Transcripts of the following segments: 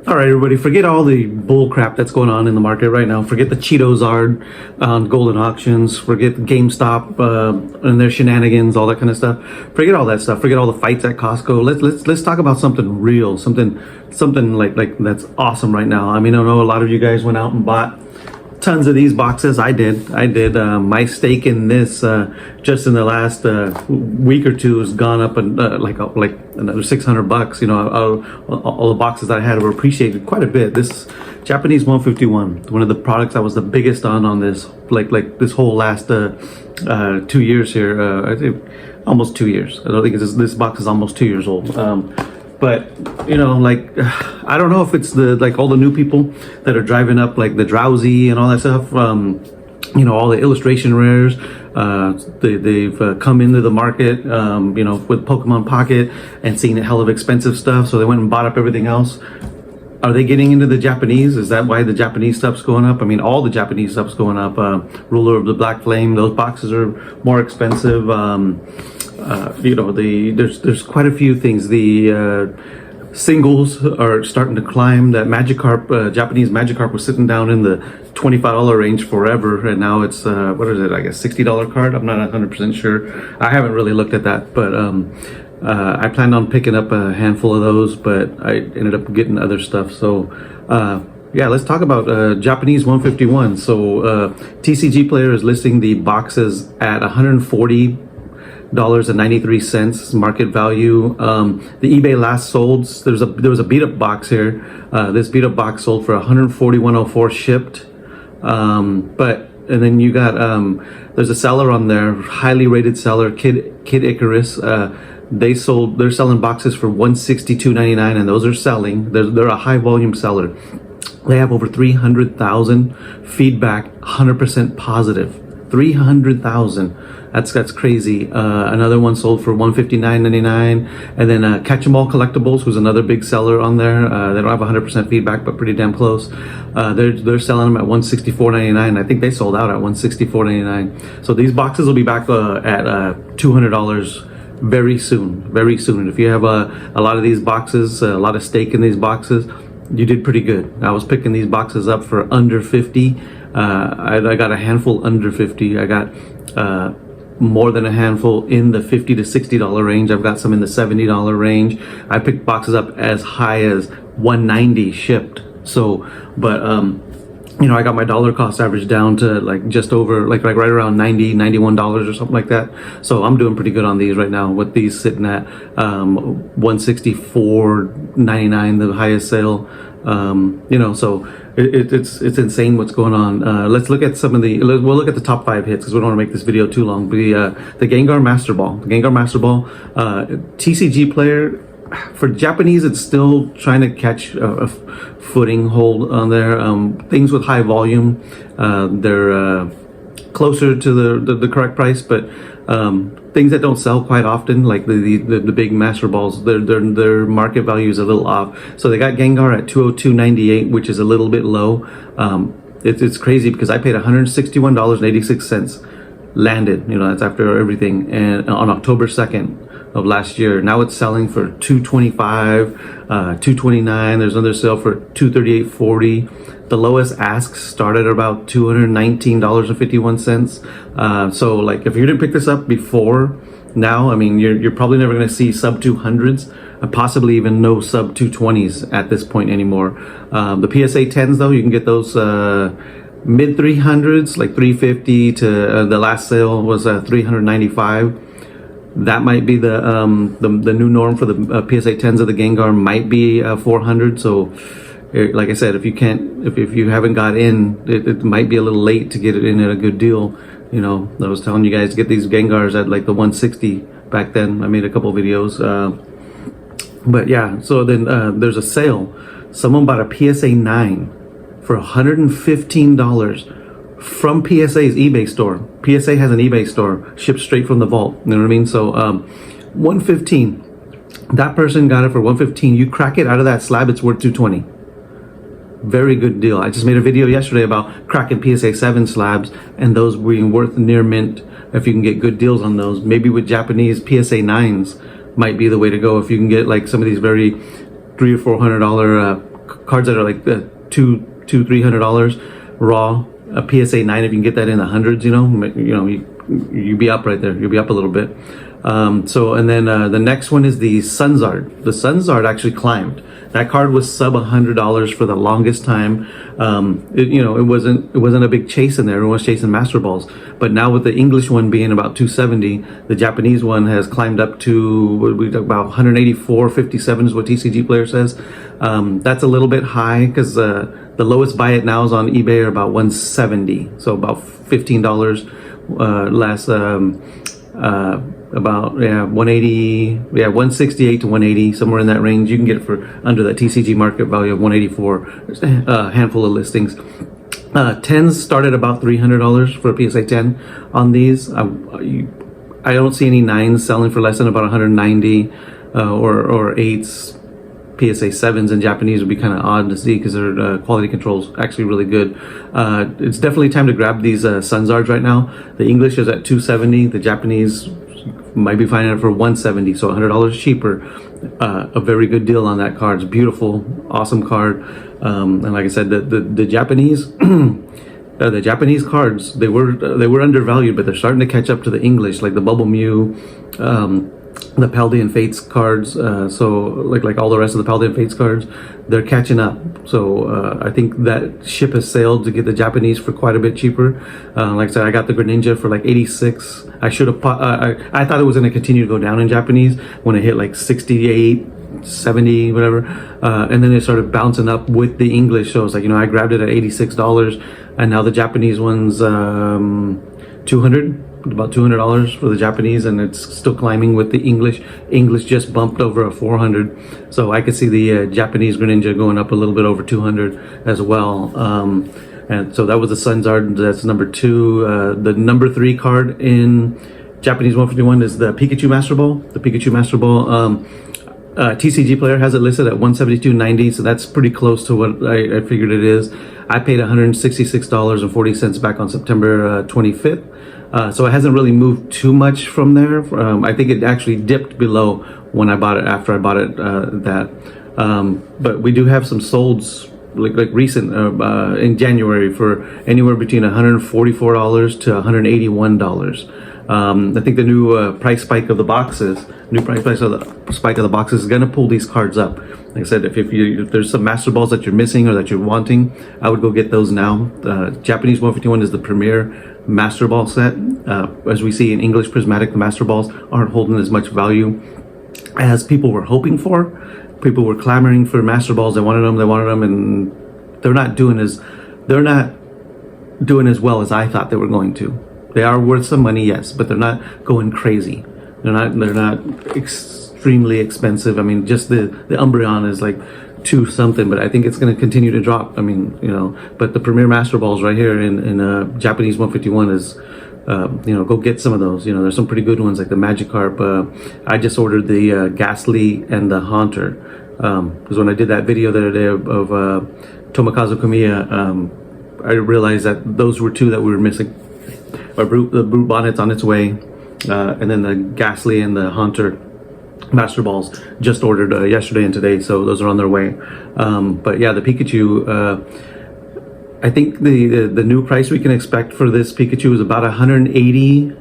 All right, everybody, forget all the bull crap that's going on in the market right now. Forget the Cheetos Ard on golden auctions. Forget GameStop and their shenanigans, all that kind of stuff. Forget all that stuff. Forget all the fights at Costco. Let's talk about something real, something like that's awesome right now. I mean, I know a lot of you guys went out and bought tons of these boxes. I did. My stake in this just in the last week or two has gone up and like another $600. You know, all the boxes that I had were appreciated quite a bit. This Japanese 151, one of the products I was the biggest on this, like this whole last 2 years here. I think almost 2 years. I don't think this box is almost 2 years old. But you know, like I don't know if it's like all the new people that are driving up like the Drowsy and all that stuff. You know, all the illustration rares. They've come into the market, you know, with Pokemon Pocket and seeing a hell of expensive stuff. So they went and bought up everything else. Are they getting into the Japanese? Is that why the Japanese stuff's going up? I mean, all the Japanese stuff's going up. Ruler of the Black Flame, those boxes are more expensive. You know, there's quite a few things. The singles are starting to climb. That Magikarp, Japanese Magikarp was sitting down in the $25 range forever, and now it's what is it? I guess $60 card. I'm not 100% sure. I haven't really looked at that, but I planned on picking up a handful of those, but I ended up getting other stuff. So yeah, let's talk about Japanese 151. So TCG Player is listing the boxes at $140.93 market value. The eBay last sold, there was a beat up box here. This beat up box sold for $141.04 shipped. And then you got there's a seller on there, highly rated seller, Kid Icarus. They're selling boxes for $162.99, and those are selling. They're a high volume seller. They have over 300,000 feedback, 100% positive. 300,000. That's crazy. Another one sold for $159.99, and then Catch 'em All Collectibles, who's another big seller on there. They don't have 100% feedback, but pretty damn close. They're selling them at $164.99. I think they sold out at $164.99. So these boxes will be back at $200 very soon. And if you have a lot of these boxes, a lot of stake in these boxes, you did pretty good. I was picking these boxes up for under 50. I got a handful under 50. I got more than a handful in the $50 to $60 range. I've got some in the $70 range. I picked boxes up as high as $190 shipped. So, but you know, I got my dollar cost average down to like just over, like right around $91 or something like that. So I'm doing pretty good on these right now, with these sitting at $164.99, the highest sale. You know, so it's insane what's going on. Let's look at we'll look at the top 5 hits because we don't want to make this video too long. But the Gengar Master Ball, TCG Player. For Japanese, it's still trying to catch a footing hold on there. Things with high volume, they're closer to the correct price, but things that don't sell quite often, like the big Master Balls, their market value is a little off. So they got Gengar at $202.98, which is a little bit low. It's crazy because I paid $161.86 landed. You know, that's after everything, and on October 2nd of last year. Now it's selling for $225, $229. There's another sale for $238.40. The lowest ask started at about $219.51. So like if you didn't pick this up before now, I mean, you're probably never going to see sub 200s, and possibly even no sub 220s at this point anymore. The PSA 10s though, you can get those mid 300s, like 350 to the last sale was 395. That might be the new norm for the PSA 10s of the Gengar, might be 400. So, like I said, if you haven't got in, it might be a little late to get it in at a good deal. You know, I was telling you guys to get these Gengars at like the 160 back then. I made a couple videos, but yeah. So then there's a sale. Someone bought a PSA 9 for $115. From PSA's eBay store. PSA has an eBay store, shipped straight from the vault. You know what I mean? So $115. That person got it for $115. You crack it out of that slab, it's worth $220. Very good deal. I just made a video yesterday about cracking PSA 7 slabs and those being worth near mint if you can get good deals on those. Maybe with Japanese PSA 9s might be the way to go if you can get like some of these very $300 or $400 cards that are like $200-300 raw. A PSA 9, if you can get that in the hundreds, you'd be up right there. You'll be up a little bit. And then the next one is the Sunzard. The Sunzard actually climbed. That card was sub $100 for the longest time. It wasn't a big chase in there. Everyone was chasing Master Balls. But now with the English one being about 270, the Japanese one has climbed up to about 184.57 is what TCG Player says. That's a little bit high because the lowest buy it now is on eBay are about 170, so about $15 less. About 180, 168 to 180, somewhere in that range. You can get it for under that TCG market value of 184. There's a handful of listings. 10s start at about $300 for a PSA 10 on these. I don't see any 9s selling for less than about 190 or 8s. PSA 7s in Japanese would be kind of odd to see because their quality control's actually really good. It's definitely time to grab these Sunzards right now. The English is at 270. The Japanese might be finding it for 170, so $100 cheaper. A very good deal on that card. It's beautiful, awesome card. And like I said, the Japanese the Japanese cards, they were undervalued, but they're starting to catch up to the English, like the Bubble Mew, the Paldean Fates cards. So like all the rest of the Paldean Fates cards, they're catching up. So I think that ship has sailed to get the Japanese for quite a bit cheaper. Like I said, I got the Greninja for like 86. I should have. I thought it was going to continue to go down in Japanese when it hit like 68, 70, whatever, and then it started bouncing up with the English. So it's like, I grabbed it at $86, and now the Japanese one's about $200 for the Japanese, and it's still climbing with the English. English just bumped over a 400, so I could see the Japanese Greninja going up a little bit over 200 as well. And so that was the Sunzard. That's number 2. The number 3 card in Japanese 151 is the Pikachu Master Ball. The Pikachu Master Ball. TCG Player has it listed at 172.90, so that's pretty close to what I figured it is. I paid $166.40 back on September 25th. So it hasn't really moved too much from there. I think it actually dipped below when I bought it, after I bought it but we do have some solds like recent in January for anywhere between $144 to $181. I think the new price spike of the boxes is going to pull these cards up. Like I said, if there's some Master Balls that you're missing or that you're wanting, I would go get those now. Japanese 151 is the premier Master Ball set. As we see in English Prismatic, the Master Balls aren't holding as much value as people were hoping for. People were clamoring for Master Balls. They wanted them, and they're not doing as well as I thought they were going to. They are worth some money, yes, but they're not going crazy. They're not extremely expensive. I mean, just the Umbreon is like 2 something, but I think it's going to continue to drop. I mean, but the premier Master Balls right here in Japanese 151 is, go get some of those. There's some pretty good ones like the Magikarp. I just ordered the Ghastly and the Haunter, because when I did that video the other day of Tomokazu Kamiya, I realized that those were 2 that we were missing. The Brute Bonnet's on its way, and then the Ghastly and the Haunter Master Balls just ordered yesterday and today, so those are on their way. But yeah, the Pikachu, I think the new price we can expect for this Pikachu is about 180,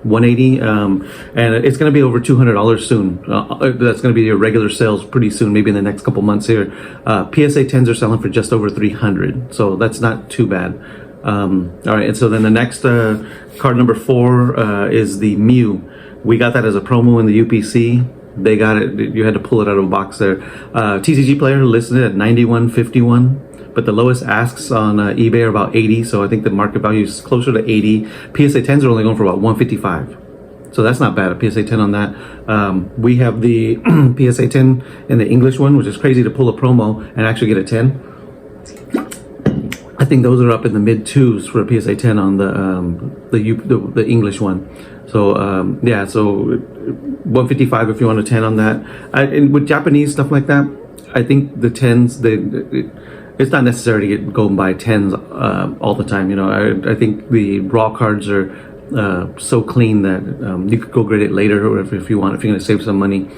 and it's going to be over $200 soon. That's going to be your regular sales pretty soon, maybe in the next couple months here. PSA 10s are selling for just over 300, so that's not too bad. All right, and so then the next card number 4 is the Mew. We got that as a promo in the UPC. They got it. You had to pull it out of a box there. TCG Player listed it at 91.51, but the lowest asks on eBay are about 80. So I think the market value is closer to 80. PSA 10s are only going for about 155. So that's not bad. A PSA 10 on that. We have the PSA 10 in the English one, which is crazy to pull a promo and actually get a 10. I think those are up in the mid 2s for a PSA 10 on the English one. So so 155 if you want a 10 on that. And with Japanese stuff like that, I think the 10s, it's not necessary to go and buy 10s all the time. I think the raw cards are so clean that you could go grade it later, or if you're going to save some money.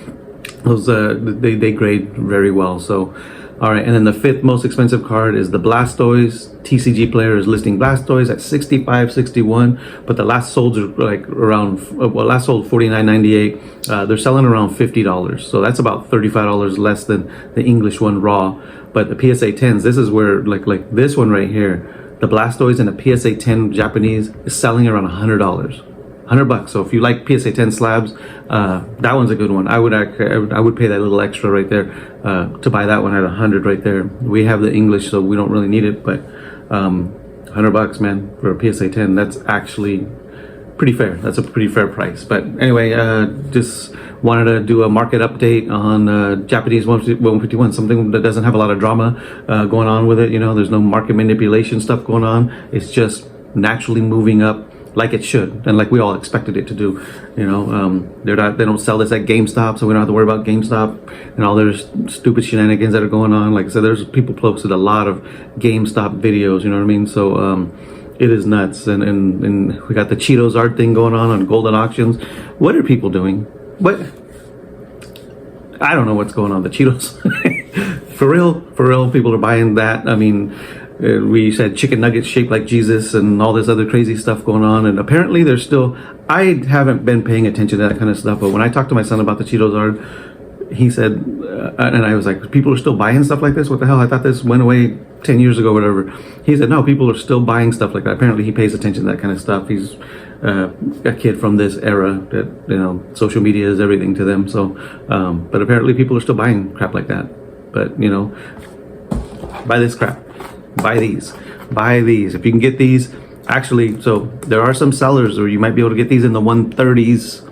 Those they grade very well. So All right, and then the fifth most expensive card is the Blastoise. TCG Player is listing Blastoise at 65, 61, but the last sold are like around, well, last sold 49.98. They're selling around $50, so that's about $35 less than the English one raw. But the PSA 10s, this is where like this one right here, the Blastoise and the PSA 10 Japanese is selling around $100. $100. So if you like PSA 10 slabs, that one's a good one. I would pay that little extra right there to buy that one at 100 right there. We have the English, so we don't really need it, but $100, man, for a PSA 10. That's actually pretty fair. That's a pretty fair price. But anyway, just wanted to do a market update on Japanese 151, something that doesn't have a lot of drama going on with it. You know, there's no market manipulation stuff going on. It's just naturally moving up like it should, and like we all expected it to do. You know, they don't sell this at GameStop, so we don't have to worry about GameStop and all their stupid shenanigans that are going on. Like I said, there's people posted a lot of GameStop videos, you know what I mean? So it is nuts. And we got the Cheetos art thing going on golden auctions. What are people doing? What? I don't know what's going on. The Cheetos. For real, people are buying that. I mean, we said chicken nuggets shaped like Jesus and all this other crazy stuff going on. And apparently there's still, I haven't been paying attention to that kind of stuff, but when I talked to my son about the Cheetos art, he said, and I was like, people are still buying stuff like this? What the hell? I thought this went away 10 years ago, whatever. He said, no, people are still buying stuff like that. Apparently he pays attention to that kind of stuff. He's a kid from this era that, you know, social media is everything to them. So, but apparently people are still buying crap like that. But, you know, buy this crap. Buy these. If you can get these, actually, so there are some sellers where you might be able to get these in the 130s,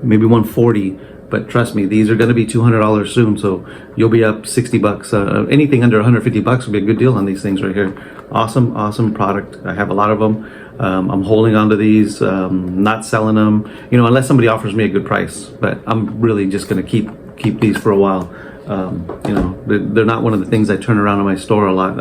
maybe 140, but trust me, these are going to be $200 soon, so you'll be up $60. Anything under $150 would be a good deal on these things right here. Awesome product. I have a lot of them. I'm holding on to these, not selling them, you know, unless somebody offers me a good price, but I'm really just going to keep these for a while. You know, they're not one of the things I turn around in my store a lot.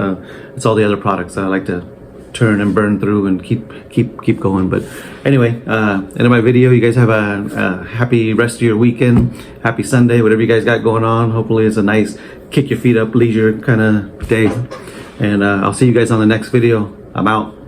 It's all the other products that I like to turn and burn through and keep going. But anyway, end of my video. You guys have a happy rest of your weekend. Happy Sunday, whatever you guys got going on. Hopefully it's a nice kick your feet up leisure kind of day. And I'll see you guys on the next video. I'm out.